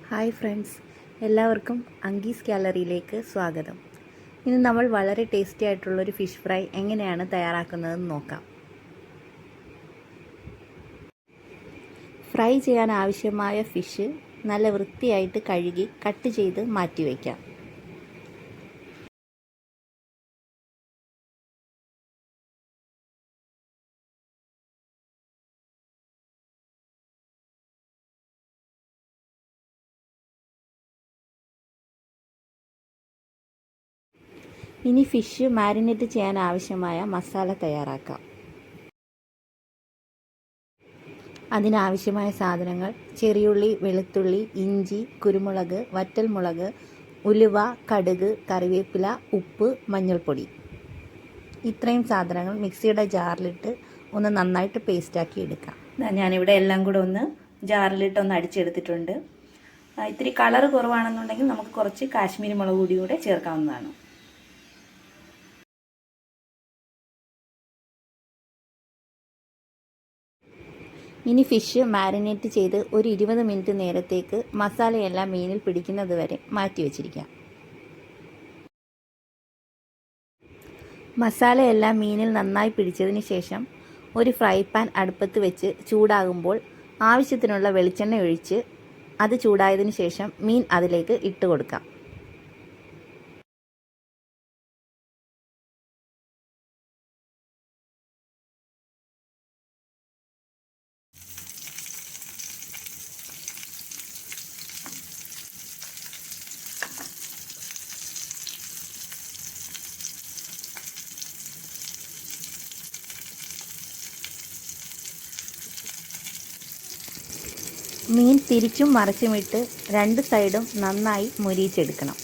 Hi friends, എല്ലാവർക്കും അങ്കീസ് ഗാലറിയിലേക്ക് സ്വാഗതം. ഇന്ന് നമ്മൾ വളരെ ടേസ്റ്റി ആയിട്ടുള്ളൊരു ഫിഷ് ഫ്രൈ എങ്ങനെയാണ് തയ്യാറാക്കുന്നതെന്ന് നോക്കാം. ഫ്രൈ ചെയ്യാൻ ആവശ്യമായ ഫിഷ് നല്ല വൃത്തിയായിട്ട് കഴുകി കട്ട് ചെയ്ത് മാറ്റി വയ്ക്കാം. ഇനി ഫിഷ് മാരിനേറ്റ് ചെയ്യാൻ ആവശ്യമായ മസാല തയ്യാറാക്കാം. അതിനാവശ്യമായ സാധനങ്ങൾ: ചെറിയുള്ളി, വെളുത്തുള്ളി, ഇഞ്ചി, കുരുമുളക്, വറ്റൽമുളക്, ഉലുവ, കടുക്, കറിവേപ്പില, ഉപ്പ്, മഞ്ഞൾപ്പൊടി. ഇത്രയും സാധനങ്ങൾ മിക്സിയുടെ ജാറിലിട്ട് ഒന്ന് നന്നായിട്ട് പേസ്റ്റാക്കി എടുക്കാം. ഞാനിവിടെ എല്ലാം കൂടെ ഒന്ന് ജാറിലിട്ട് ഒന്ന് അടിച്ചെടുത്തിട്ടുണ്ട്. ഇത്തിരി കളർ കുറവാണെന്നുണ്ടെങ്കിൽ നമുക്ക് കുറച്ച് കാശ്മീരി മുളക് പൊടി കൂടെ ചേർക്കാവുന്നതാണ്. ഇനി ഫിഷ് മാരിനേറ്റ് ചെയ്ത് ഒരു 20 മിനിറ്റ് നേരത്തേക്ക് മസാലയെല്ലാം മീനിൽ പിടിക്കുന്നത് വരെ മാറ്റി വച്ചിരിക്കാം. മസാലയെല്ലാം മീനിൽ നന്നായി പിടിച്ചതിന് ശേഷം ഒരു ഫ്രൈ പാൻ അടുപ്പത്ത് വെച്ച് ചൂടാകുമ്പോൾ ആവശ്യത്തിനുള്ള വെളിച്ചെണ്ണ ഒഴിച്ച് അത് ചൂടായതിനു ശേഷം മീൻ അതിലേക്ക് ഇട്ട് കൊടുക്കാം. മീൻ തിരിച്ചും മറിച്ചുമിട്ട് രണ്ട് സൈഡും നന്നായി മൊരിയിച്ചെടുക്കണം.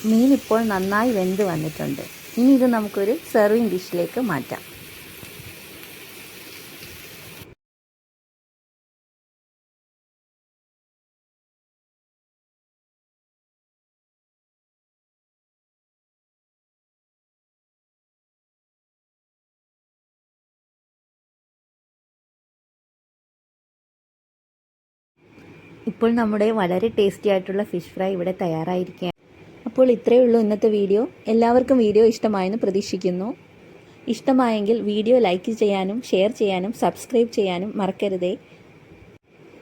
മീൻ ഇപ്പോൾ നന്നായി വെന്ത് വന്നിട്ടുണ്ട്. ഇനി ഇത് നമുക്കൊരു സെർവിങ് ഡിഷിലേക്ക് മാറ്റാം. ഇപ്പോൾ നമ്മുടെ വളരെ ടേസ്റ്റി ആയിട്ടുള്ള ഫിഷ് ഫ്രൈ ഇവിടെ തയ്യാറായിരിക്കുകയാണ്. അപ്പോൾ ഇത്രയേ ഉള്ളൂ ഇന്നത്തെ വീഡിയോ. എല്ലാവർക്കും വീഡിയോ ഇഷ്ടമായെന്ന് പ്രതീക്ഷിക്കുന്നു. ഇഷ്ടമായെങ്കിൽ വീഡിയോ ലൈക്ക് ചെയ്യാനും ഷെയർ ചെയ്യാനും സബ്സ്ക്രൈബ് ചെയ്യാനും മറക്കരുതേ.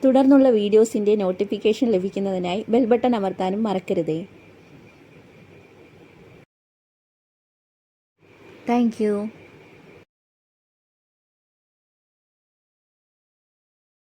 തുടർന്നുള്ള വീഡിയോസിൻ്റെ നോട്ടിഫിക്കേഷൻ ലഭിക്കുന്നതിനായി ബെൽ ബട്ടൺ അമർത്താനും മറക്കരുതേ. Thank you.